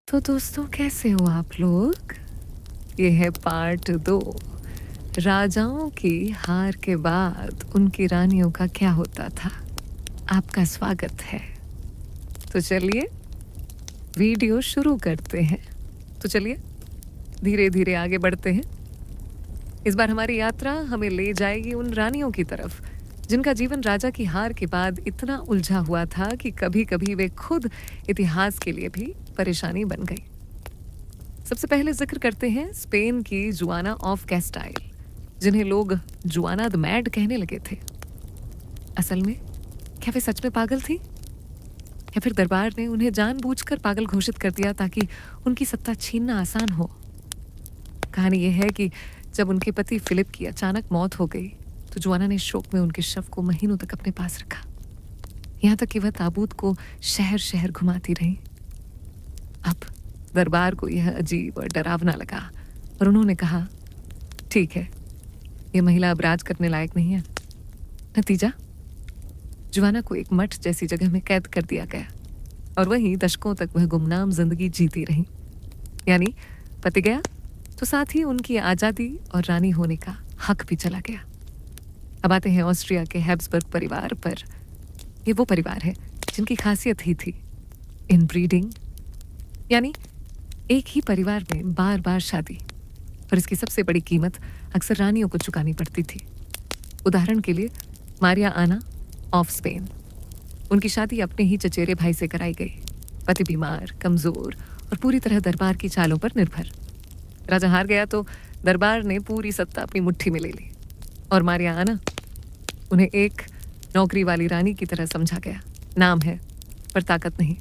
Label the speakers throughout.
Speaker 1: तो दोस्तों कैसे हो आप लोग? ये है पार्ट 2। राजाओं की हार के बाद उनकी रानियों का क्या होता था। आपका स्वागत है। तो चलिए वीडियो शुरू करते हैं। तो चलिए धीरे धीरे आगे बढ़ते हैं। इस बार हमारी यात्रा हमें ले जाएगी उन रानियों की तरफ जिनका जीवन राजा की हार के बाद इतना उलझा हुआ था कि कभी कभी वे खुद इतिहास के लिए भी परेशानी बन गई। सबसे पहले जिक्र करते हैं स्पेन की जुआना ऑफ कैस्टाइल, जिन्हें लोग जुआना द मैड कहने लगे थे। असल में क्या वे सच में पागल थी या फिर दरबार ने उन्हें जानबूझकर पागल घोषित कर दिया ताकि उनकी सत्ता छीनना आसान हो। कहानी यह है कि जब उनके पति फिलिप की अचानक मौत हो गई तो जुआना ने शोक में उनके शव को महीनों तक अपने पास रखा, यहाँ तक कि वह ताबूत को शहर शहर घुमाती रही। अब दरबार को यह अजीब और डरावना लगा और उन्होंने कहा, ठीक है, यह महिला अब राज करने लायक नहीं है। नतीजा, जुआना को एक मठ जैसी जगह में कैद कर दिया गया और वहीं दशकों तक वह गुमनाम जिंदगी जीती रही। यानी पति गया तो साथ ही उनकी आजादी और रानी होने का हक भी चला गया। अब आते हैं ऑस्ट्रिया के हैब्सबर्ग परिवार पर। ये वो परिवार है जिनकी खासियत ही थी इनब्रीडिंग, यानी एक ही परिवार में बार बार शादी, और इसकी सबसे बड़ी कीमत अक्सर रानियों को चुकानी पड़ती थी। उदाहरण के लिए मारिया आना ऑफ स्पेन, उनकी शादी अपने ही चचेरे भाई से कराई गई। पति बीमार, कमजोर और पूरी तरह दरबार की चालों पर निर्भर। राजा हार गया तो दरबार ने पूरी सत्ता अपनी मुट्ठी में ले ली और मारिया आना, उन्हें एक नौकरी वाली रानी की तरह समझा गया। नाम है पर ताकत नहीं।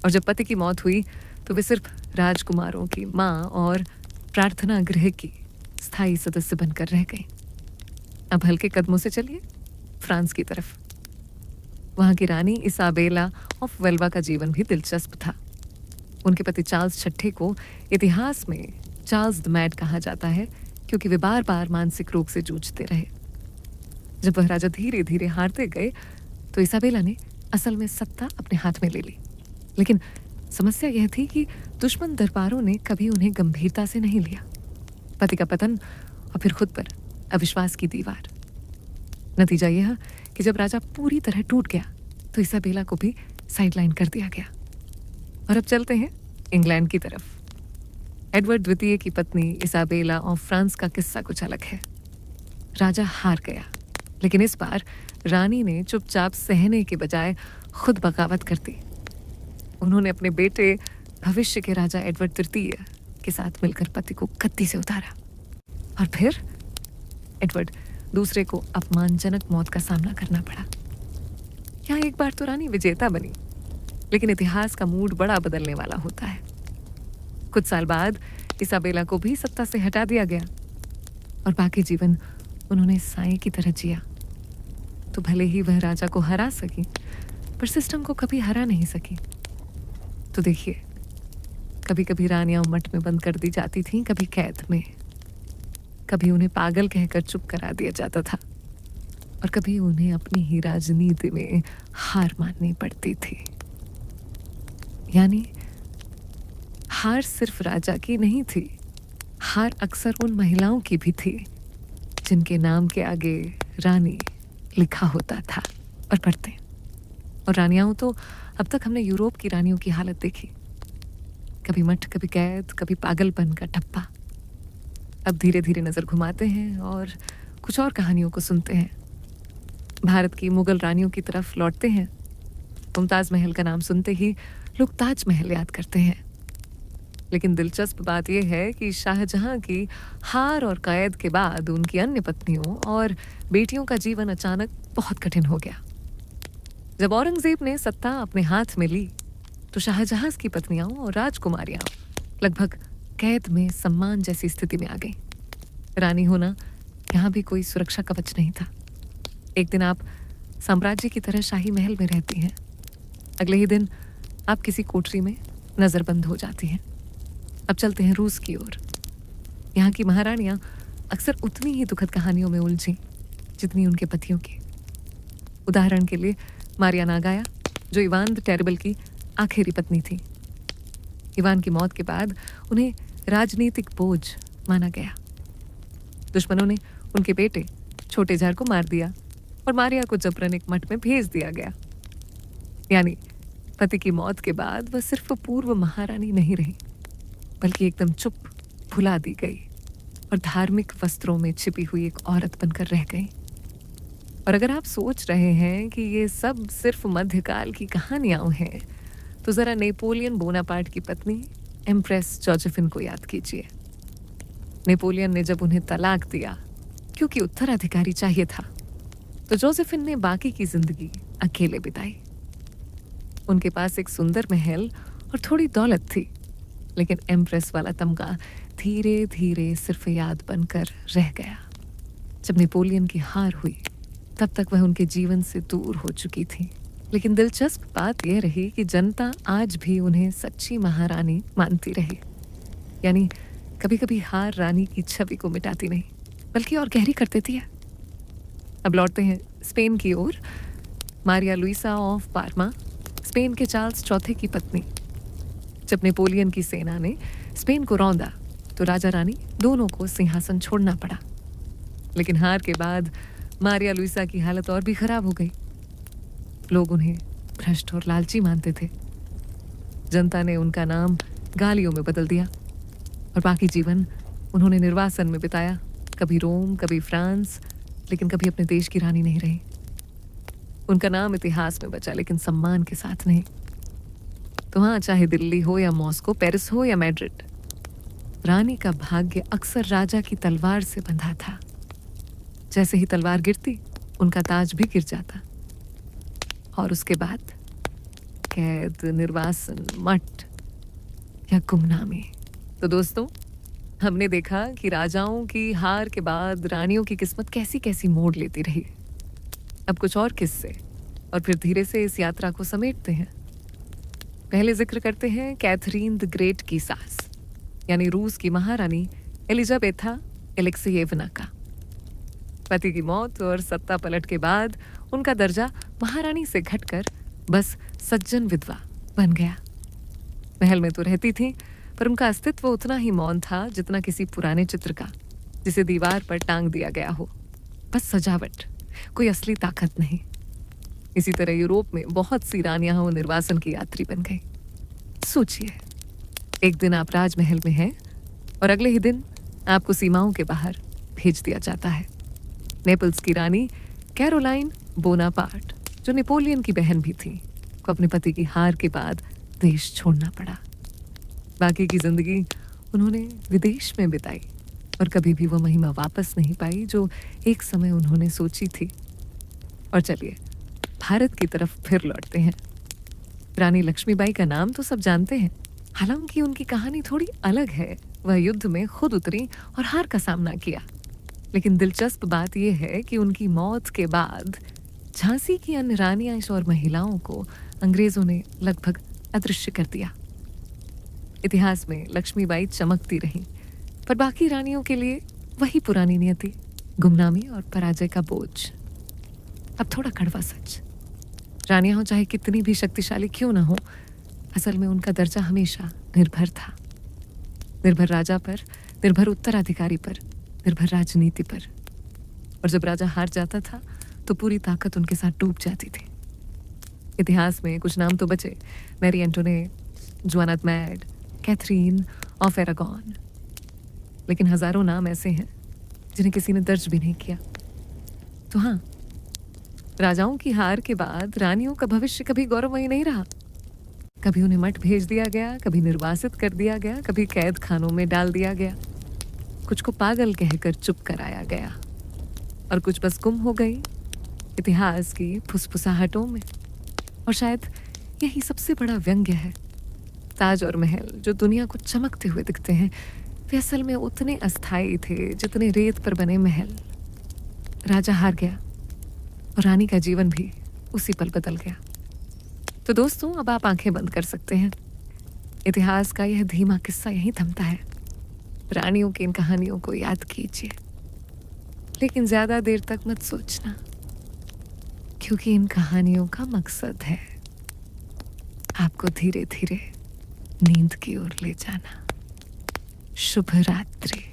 Speaker 1: और जब पति की मौत हुई तो वे सिर्फ राजकुमारों की माँ और प्रार्थना गृह की स्थायी सदस्य बनकर रह गई। अब हल्के कदमों से चलिए फ्रांस की तरफ। वहां की रानी इसाबेला ऑफ वेल्वा का जीवन भी दिलचस्प था। उनके पति चार्ल्स छठे को इतिहास में चार्ल्स द मैड कहा जाता है क्योंकि वे बार बार मानसिक रोग से जूझते रहे। जब वह राजा धीरे धीरे हारते गए तो इसाबेला ने असल में सत्ता अपने हाथ में ले ली। लेकिन समस्या यह थी कि दुश्मन दरबारों ने कभी उन्हें गंभीरता से नहीं लिया। पति का पतन और फिर खुद पर अविश्वास की दीवार। नतीजा यह कि जब राजा पूरी तरह टूट गया तो इसाबेला को भी साइडलाइन कर दिया गया। और अब चलते हैं इंग्लैंड की तरफ। एडवर्ड द्वितीय की पत्नी इसाबेला ऑफ फ्रांस का किस्सा कुछ अलग है। राजा हार गया, लेकिन इस बार रानी ने चुपचाप सहने के बजाय खुद बगावत कर दी। उन्होंने अपने बेटे भविष्य के राजा एडवर्ड तृतीय के साथ मिलकर पति को गद्दी से उतारा और फिर एडवर्ड दूसरे को अपमानजनक मौत का सामना करना पड़ा। यहाँ एक बार तो रानी विजेता बनी, लेकिन इतिहास का मूड बड़ा बदलने वाला होता है। कुछ साल बाद इसाबेला को भी सत्ता से हटा दिया गया और बाकी जीवन उन्होंने साए की तरह जिया। तो भले ही वह राजा को हरा सकी, पर सिस्टम को कभी हरा नहीं सकी। तो देखिए, कभी कभी रानियां मठ में बंद कर दी जाती थीं, कभी कैद में, कभी उन्हें पागल कहकर चुप करा दिया जाता था और कभी उन्हें अपनी ही राजनीति में हार माननी पड़ती थी। यानी हार सिर्फ राजा की नहीं थी, हार अक्सर उन महिलाओं की भी थी जिनके नाम के आगे रानी लिखा होता था। और पढ़ते और रानियां तो अब तक हमने यूरोप की रानियों की हालत देखी, कभी मठ, कभी कैद, कभी पागलपन का ठप्पा। अब धीरे धीरे नजर घुमाते हैं और कुछ और कहानियों को सुनते हैं। भारत की मुगल रानियों की तरफ लौटते हैं। मुमताज महल का नाम सुनते ही लोग ताजमहल याद करते हैं, लेकिन दिलचस्प बात यह है कि शाहजहां की हार और कैद के बाद उनकी अन्य पत्नियों और बेटियों का जीवन अचानक बहुत कठिन हो गया। जब औरंगजेब ने सत्ता अपने हाथ में ली तो शाहजहां की पत्नियां और राजकुमारियां लगभग कैद में सम्मान जैसी स्थिति में आ गई। रानी होना यहाँ भी कोई सुरक्षा कवच नहीं था। एक दिन आप साम्राज्य की तरह शाही महल में रहती हैं, अगले ही दिन आप किसी कोठरी में नजरबंद हो जाती हैं। अब चलते हैं रूस की ओर। यहाँ की महारानियां अक्सर उतनी ही दुखद कहानियों में उलझी जितनी उनके पतियों की। उदाहरण के लिए मारिया नागाया, जो इवान द टेरिबल की आखिरी पत्नी थी। इवान की मौत के बाद उन्हें राजनीतिक बोझ माना गया। दुश्मनों ने उनके बेटे छोटे जार को मार दिया और मारिया को जबरन एक मठ में भेज दिया गया। यानी पति की मौत के बाद वह सिर्फ पूर्व महारानी नहीं रही, बल्कि एकदम चुप भुला दी गई और धार्मिक वस्त्रों में छिपी हुई एक औरत बनकर रह गई। और अगर आप सोच रहे हैं कि ये सब सिर्फ मध्यकाल की कहानियां हैं, तो जरा नेपोलियन बोनापार्ट की पत्नी एम्प्रेस जोसेफिन को याद कीजिए। नेपोलियन ने जब उन्हें तलाक दिया क्योंकि उत्तराधिकारी चाहिए था, तो जोसेफिन ने बाकी की जिंदगी अकेले बिताई। उनके पास एक सुंदर महल और थोड़ी दौलत थी, लेकिन एम्प्रेस वाला तमगा धीरे धीरे सिर्फ याद बनकर रह गया। जब नेपोलियन की हार हुई, तब तक वह उनके जीवन से दूर हो चुकी थी। लेकिन दिलचस्प बात यह रही कि जनता आज भी उन्हें सच्ची महारानी मानती रही। यानी कभी कभी हार रानी की छवि को मिटाती नहीं, बल्कि और गहरी कर देती है। अब लौटते हैं स्पेन की ओर। Maria Luisa of Parma, Spain के चार्ल्स चौथे की पत्नी। जब नेपोलियन की सेना ने स्पेन को रौंदा, तो राजा रानी दोनों को सिंहासन छोड़ना पड़ा। लेकिन हार के बाद मारिया लुइसा की हालत और भी खराब हो गई। लोग उन्हें भ्रष्ट और लालची मानते थे। जनता ने उनका नाम गालियों में बदल दिया और बाकी जीवन उन्होंने निर्वासन में बिताया। कभी रोम, कभी फ्रांस, लेकिन कभी अपने देश की रानी नहीं रही। उनका नाम इतिहास में बचा, लेकिन सम्मान के साथ नहीं। तो हाँ, चाहे दिल्ली हो या मॉस्को, पेरिस हो या मैड्रिड, रानी का भाग्य अक्सर राजा की तलवार से बंधा था। जैसे ही तलवार गिरती, उनका ताज भी गिर जाता। और उसके बाद कैद, निर्वासन, मठ या गुमनामी। तो दोस्तों, हमने देखा कि राजाओं की हार के बाद रानियों की किस्मत कैसी कैसी मोड़ लेती रही। अब कुछ और किस्से और फिर धीरे से इस यात्रा को समेटते हैं। पहले जिक्र करते हैं कैथरीन द ग्रेट की सास, यानी रूस की महारानी एलिजाबेथा एलेक्सीयेवना का। पति की मौत और सत्ता पलट के बाद उनका दर्जा महारानी से घटकर बस सज्जन विधवा बन गया। महल में तो रहती थी, पर उनका अस्तित्व उतना ही मौन था जितना किसी पुराने चित्र का, जिसे दीवार पर टांग दिया गया हो। बस सजावट, कोई असली ताकत नहीं। इसी तरह यूरोप में बहुत सी रानियां निर्वासन की यात्री बन गई। सोचिए, एक दिन आप राजमहल में हैं और अगले ही दिन आपको सीमाओं के बाहर भेज दिया जाता है। नेपल्स की रानी कैरोलाइन बोनापार्ट, जो नेपोलियन की बहन भी थी, को अपने पति की हार के बाद देश छोड़ना पड़ा। बाकी की जिंदगी उन्होंने विदेश में बिताई और कभी भी वो महिमा वापस नहीं पाई जो एक समय उन्होंने सोची थी। और चलिए भारत की तरफ फिर लौटते हैं। रानी लक्ष्मीबाई का नाम तो सब जानते हैं, हालांकि उनकी कहानी थोड़ी अलग है। वह युद्ध में खुद उतरी और हार का सामना किया। लेकिन दिलचस्प बात यह है कि उनकी मौत के बाद झांसी की अन्य रानियां और महिलाओं को अंग्रेजों ने लगभग अदृश्य कर दिया। इतिहास में लक्ष्मीबाई चमकती रहीं, पर बाकी रानियों के लिए वही पुरानी नियति, गुमनामी और पराजय का बोझ। अब थोड़ा कड़वा सच, रानियां हो चाहे कितनी भी शक्तिशाली क्यों ना हो, असल में उनका दर्जा हमेशा निर्भर था। निर्भर राजा पर, निर्भर उत्तराधिकारी पर, निर्भर राजनीति पर। और जब राजा हार जाता था तो पूरी ताकत उनके साथ डूब जाती थी। इतिहास में कुछ नाम तो बचे, Marie Antoinette, Juana the mad, Catherine of Aragon, लेकिन हजारों नाम ऐसे हैं जिन्हें किसी ने दर्ज भी नहीं किया। तो हाँ, राजाओं की हार के बाद रानियों का भविष्य कभी गौरवमयी नहीं रहा। कभी उन्हें मठ भेज दिया गया, कभी निर्वासित कर दिया गया, कभी कैद खानों में डाल दिया गया, कुछ को पागल कहकर चुप कराया गया और कुछ बस गुम हो गई इतिहास की फुसफुसाहटों में। और शायद यही सबसे बड़ा व्यंग्य है। ताज और महल जो दुनिया को चमकते हुए दिखते हैं, वे असल में उतने अस्थायी थे जितने रेत पर बने महल। राजा हार गया और रानी का जीवन भी उसी पल बदल गया। तो दोस्तों, अब आप आंखें बंद कर सकते हैं। इतिहास का यह धीमा किस्सा यहीं थमता है। रानियों की इन कहानियों को याद कीजिए, लेकिन ज्यादा देर तक मत सोचना, क्योंकि इन कहानियों का मकसद है आपको धीरे धीरे नींद की ओर ले जाना। शुभ रात्रि।